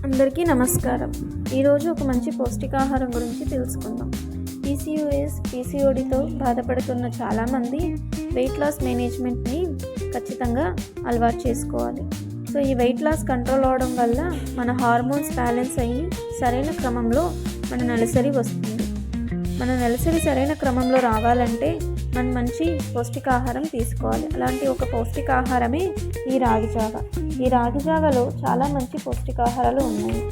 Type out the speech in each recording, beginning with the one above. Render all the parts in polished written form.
అందరికీ నమస్కారం. ఈరోజు ఒక మంచి పౌష్టికాహారం గురించి తెలుసుకుందాం. పీసీఓడితో బాధపడుతున్న చాలామంది వెయిట్ లాస్ మేనేజ్మెంట్ని ఖచ్చితంగా అలవాటు చేసుకోవాలి. సో ఈ వెయిట్ లాస్ కంట్రోల్ అవడం వల్ల మన హార్మోన్స్ బ్యాలెన్స్ అయ్యి సరైన క్రమంలో మన నెలసరి వస్తుంది. మన నెలసరి సరైన క్రమంలో రావాలంటే మనం మంచి పౌష్టికాహారం తీసుకోవాలి. అలాంటి ఒక పౌష్టికాహారమే ఈ రాగి జావ. ఈ రాగి జావలో చాలా మంచి పౌష్టికాహారాలు ఉన్నాయి.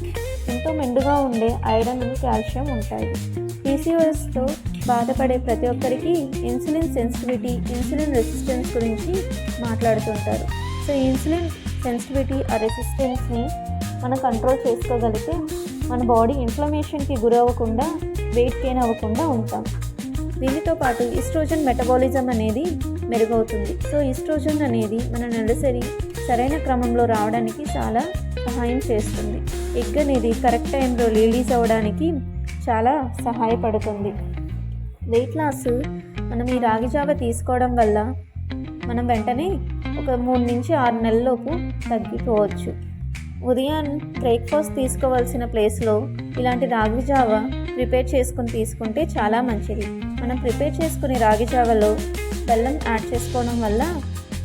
ఎంతో మెండుగా ఉండే ఐరన్ అండ్ కాల్షియం ఉంటాయి. పీసీఓఎస్తో బాధపడే ప్రతి ఒక్కరికి ఇన్సులిన్ సెన్సిటివిటీ, ఇన్సులిన్ రెసిస్టెన్స్ గురించి మాట్లాడుతుంటారు. సో ఇన్సులిన్ సెన్సిటివిటీ, ఆ రెసిస్టెన్స్ని మనం కంట్రోల్ చేసుకోగలిగితే మన బాడీ ఇన్ఫ్లమేషన్కి గురవ్వకుండా, వెయిట్ గెయిన్ అవ్వకుండా ఉంటాం. దీనితో పాటు ఈస్ట్రోజన్ మెటబాలిజం అనేది మెరుగవుతుంది. సో ఈస్ట్రోజన్ అనేది మన నెలసరి సరైన క్రమంలో రావడానికి చాలా సహాయం చేస్తుంది. ఎగ్ అనేది కరెక్ట్ టైంలో రిలీజ్ అవ్వడానికి చాలా సహాయపడుతుంది. వెయిట్ లాస్ మనం ఈ రాగి జావ తీసుకోవడం వల్ల మనం వెంటనే ఒక 3 నుంచి 6 నెలల్లోపు తగ్గిపోవచ్చు. ఉదయం బ్రేక్ఫాస్ట్ తీసుకోవాల్సిన ప్లేస్లో ఇలాంటి రాగి జావ ప్రిపేర్ చేసుకుని తీసుకుంటే చాలా మంచిది. మనం ప్రిపేర్ చేసుకునే రాగి జావలో బెల్లం యాడ్ చేసుకోవడం వల్ల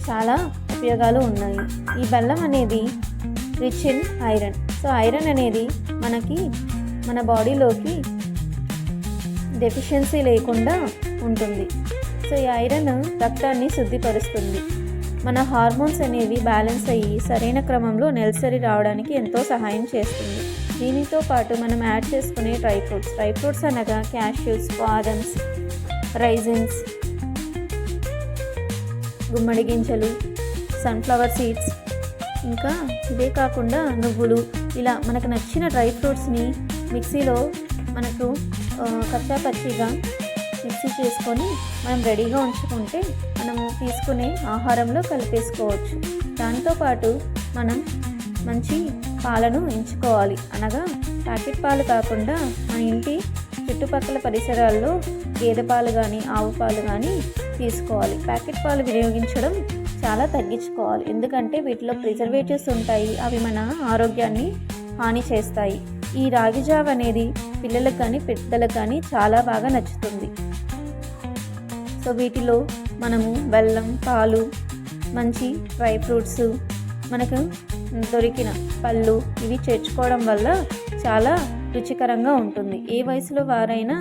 చాలా ఉపయోగాలు ఉన్నాయి. ఈ బెల్లం అనేది rich in iron. So iron అనేది మనకి మన బాడీలోకి డెఫిషియన్సీ లేకుండా ఉంటుంది. సో ఈ ఐరన్ రక్తాన్ని శుద్ధిపరుస్తుంది. మన హార్మోన్స్ అనేవి బ్యాలెన్స్ అయ్యి సరైన క్రమంలో నెలసరి రావడానికి ఎంతో సహాయం చేస్తుంది. దీనితో పాటు మనం యాడ్ చేసుకునే డ్రై ఫ్రూట్స్ అనగా క్యాష్యూస్, బాదమ్స్, రైజిన్స్, గుమ్మడి గింజలు, సన్ఫ్లవర్ సీడ్స్, ఇంకా ఇవే కాకుండా నువ్వులు, ఇలా మనకు నచ్చిన డ్రై ఫ్రూట్స్ని మిక్సీలో మనకు కచ్చా పచ్చిగా మిక్సీ చేసుకొని మనం రెడీగా ఉంచుకుంటే మనము తీసుకునే ఆహారంలో కలిపేసుకోవచ్చు. దాంతోపాటు మనం మంచి పాలను ఎంచుకోవాలి. అనగా ప్యాకెట్ పాలు కాకుండా మన ఇంటి చుట్టుపక్కల పరిసరాల్లో గేదె పాలు కానీ, ఆవు పాలు కానీ తీసుకోవాలి. ప్యాకెట్ పాలు వినియోగించడం చాలా తగ్గించుకోవాలి. ఎందుకంటే వీటిలో ప్రిజర్వేటివ్స్ ఉంటాయి. అవి మన ఆరోగ్యాన్ని హాని చేస్తాయి. ఈ రాగి జావ అనేది పిల్లలకు కానీ పెద్దలకు కానీ చాలా బాగా నచ్చుతుంది. సో వీటిలో మనము బెల్లం, పాలు, మంచి డ్రై ఫ్రూట్స్, మనకు దొరికిన పళ్ళు ఇవి చేర్చుకోవడం వల్ల చాలా రుచికరంగా ఉంటుంది. ఏ వయసులో వారైనా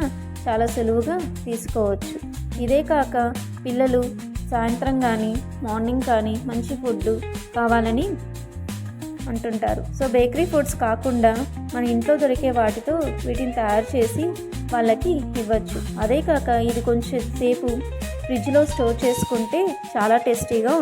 చాలా సులువుగా తీసుకోవచ్చు. ఇదే కాక పిల్లలు సాయంత్రం కానీ మార్నింగ్ కానీ మంచి ఫుడ్ కావాలని అంటుంటారు. సో బేకరీ ఫుడ్స్ కాకుండా మన ఇంట్లో దొరికే వాటితో వీటిని తయారు చేసి వాళ్ళకి ఇవ్వచ్చు. అదే కాక ఇది కొంచెం సేపు ఫ్రిడ్జ్లో స్టోర్ చేసుకుంటే చాలా టేస్టీగా ఉంటుంది.